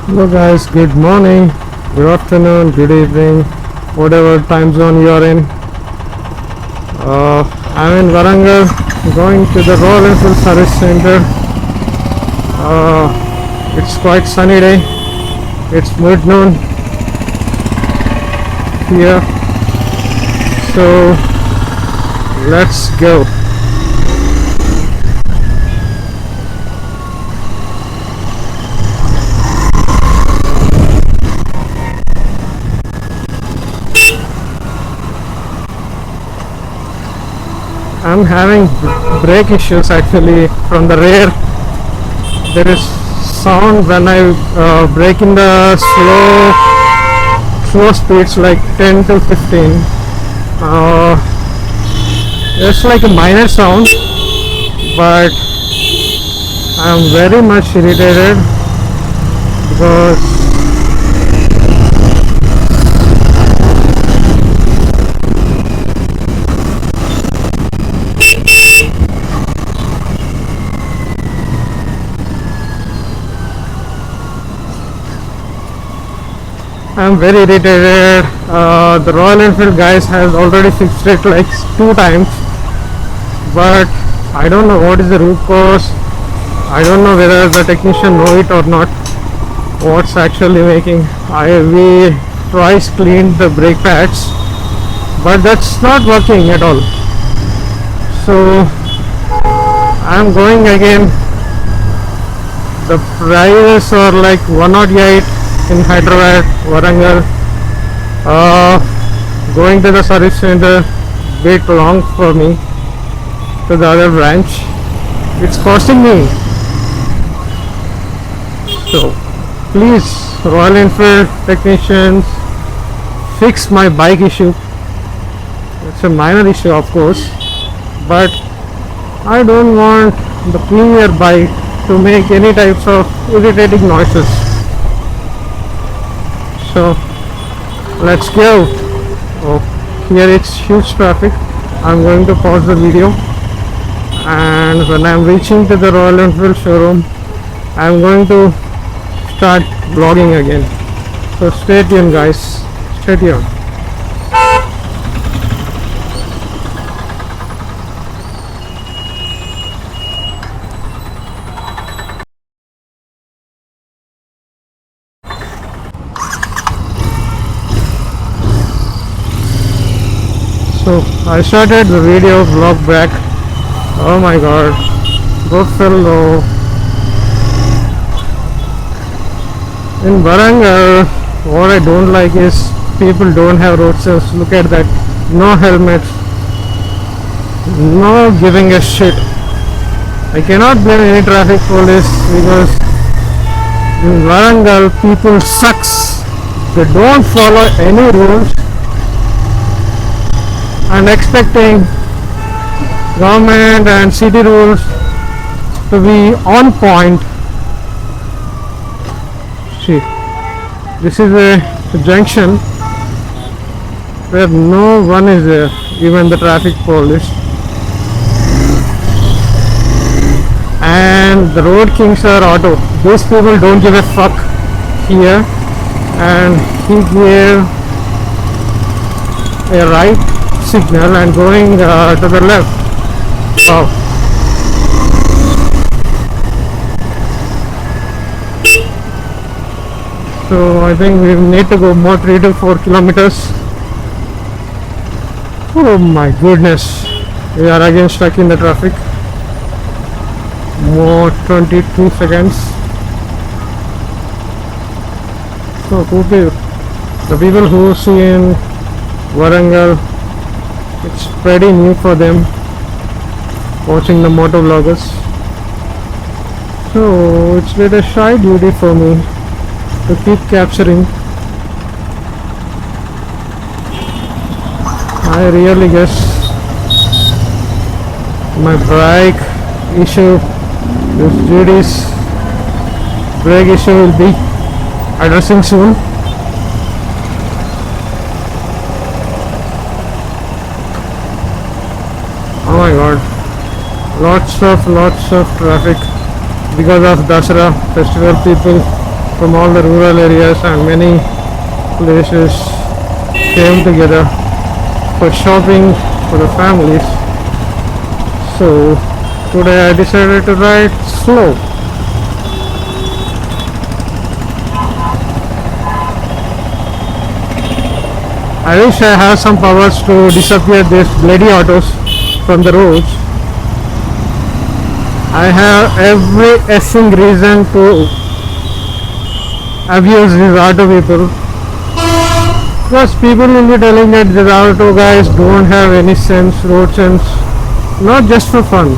Hello guys, good morning, good afternoon, good evening, whatever time zone you are in. I'm in Warangal, going to the Royal Enfield Service Center. It's quite sunny day. It's mid-noon here, so let's go. I'm having brake issues actually from the rear. There is sound when I brake in the slow speeds like 10 to 15. It's like a minor sound, but I'm very much irritated because I'm very irritated. The Royal Enfield guys has already fixed it like 2 times, but I don't know what is the root cause. I don't know whether the technician know it or not. What's actually making? We twice cleaned the brake pads, but that's not working at all. So I'm going again. The prices are like 108 in Hyderabad, Warangal. Going to the service center bit long for me to the other branch. It's costing me. So please, Royal Enfield technicians, fix my bike issue. It's a minor issue of course, but I don't want the premier bike to make any types of irritating noises. So let's go. Oh, here it's huge traffic. I'm going to pause the video, and when I'm reaching to the Royal Enfield showroom, I'm going to start vlogging again. So stay tuned guys, stay tuned. So I started the video vlog back. Oh my god, road fell low. In Warangal, what I don't like is people don't have road sense. Look at that, no helmets, no giving a shit. I cannot blame any traffic police because in Warangal people sucks. They don't follow any rules and expecting government and city rules to be on point. See, this is a junction where no one is there, even the traffic police, and the road kings are auto. These people don't give a fuck here, and he gave a right signal and going to the left. Wow. So I think we need to go more 3 to 4 kilometers. Oh my goodness, we are again stuck in the traffic. More 22 seconds. So the people who see in Warangal, it's pretty new for them watching the motor vloggers. So it's been a shy duty for me to keep capturing. I really guess my brake issue, this duty's brake issue will be addressing soon. Oh my god, lots of traffic because of Dasara festival. People from all the rural areas and many places came together for shopping for the families. So today I decided to ride slow. I wish I have some powers to disappear these bloody autos from the roads. I have every effing reason to abuse these auto people. Because people will be telling that these auto guys don't have any sense, road sense, not just for fun.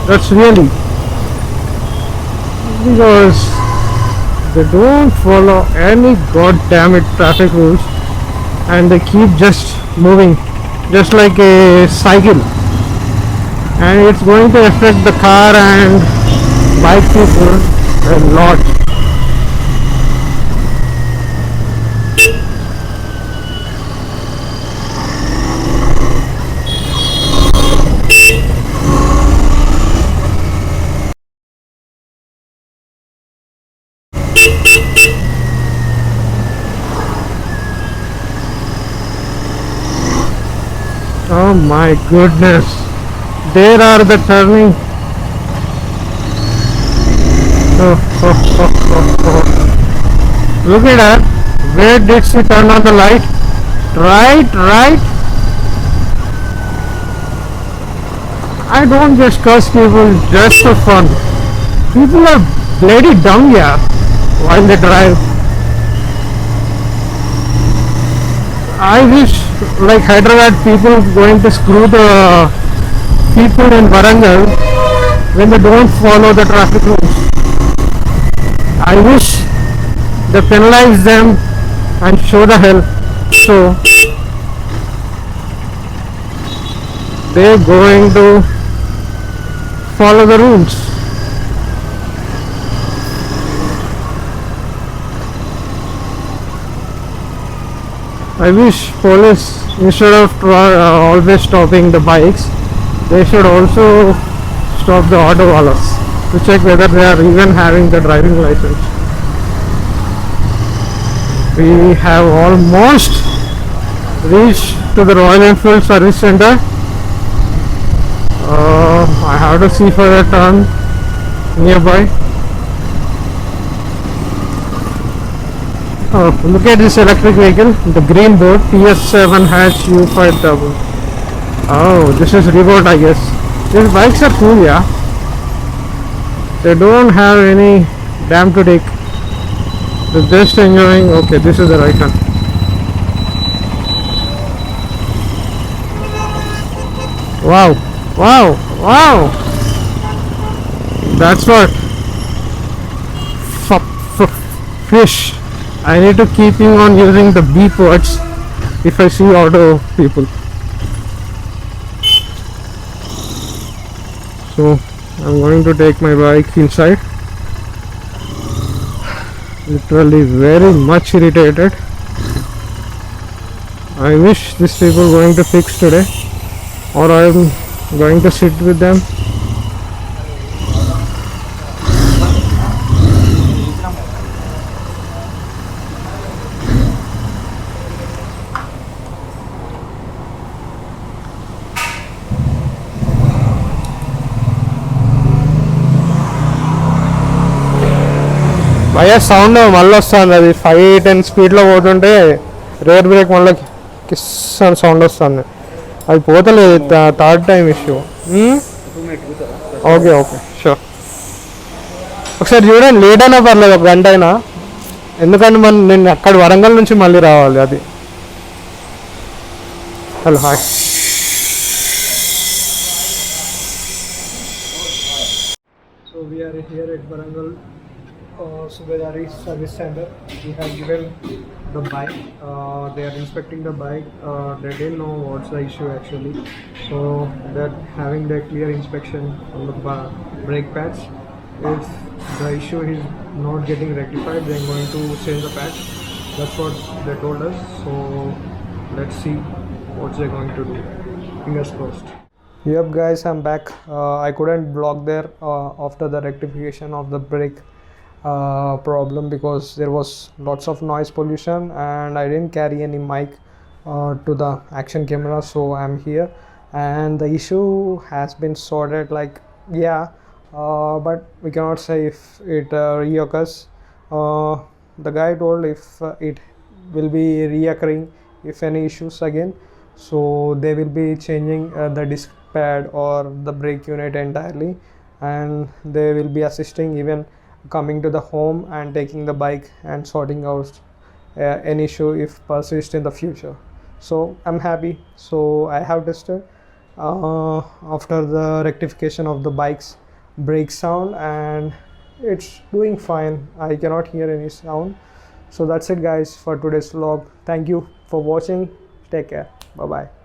That's really because they don't follow any goddamn it traffic rules and they keep just moving just like a cycle, and it's going to affect the car and bike people a lot. Oh my goodness, there are the turning. Oh. Look at that. Where did she turn on the light? Right. I don't just curse people just for fun. People are bloody dumb, yeah, while they drive. I wish like Hyderabad people going to screw the people in Warangal when they don't follow the traffic rules. I wish they penalize them and show the hell. So they're going to follow the rules. I wish police, instead of always stopping the bikes, they should also stop the auto wallahs to check whether they are even having the driving license. We have almost reached to the Royal Enfield Service Center. I have to see for a turn nearby. Oh, look at this electric vehicle, the green board, PS7 U5 Oh, this is Revolt, I guess. These bikes are cool, yeah. They don't have any damn to take. They're just enjoying. Okay, this is the right one. Wow. That's what. Fish. I need to keep on using the beep words if I see auto people. So I'm going to take my bike inside. Literally very much irritated. I wish these people are going to fix today, or I'm going to sit with them. భయ sound మళ్ళీ వస్తుంది, అది 5-10 స్పీడ్లో పోతుంటే rear brake మళ్ళీ కిస్ అని sound వస్తుంది. అది పోతలేదు, third time issue. Okay sure. ఒకసారి చూడండి, లేట్ అయినా పర్లేదు, 1 గంట అయినా, ఎందుకంటే నేను అక్కడ వరంగల్ నుంచి మళ్ళీ రావాలి. అది hello hi. So we are here at Warangal Subedari Service Center. We have given the bike. They are inspecting the bike. They didn't know what's the issue actually. So they're having the clear inspection on the brake pads. If the issue is not getting rectified, they're going to change the pads. That's what they told us. So let's see what they're going to do. Fingers crossed. Yep guys, I'm back. I couldn't vlog there after the rectification of the brake problem because there was lots of noise pollution, and I didn't carry any mic to the action camera, so I'm here. And the issue has been sorted, like, yeah, but we cannot say if it reoccurs. The guy told if it will be reoccurring if any issues again, so they will be changing the disc pad or the brake unit entirely, and they will be assisting, even coming to the home and taking the bike and sorting out an issue if persist in the future. So I'm happy. So I have tested after the rectification of the bike's brake sound, and it's doing fine. I cannot hear any sound. So that's it guys for today's vlog. Thank you for watching. Take care. Bye bye.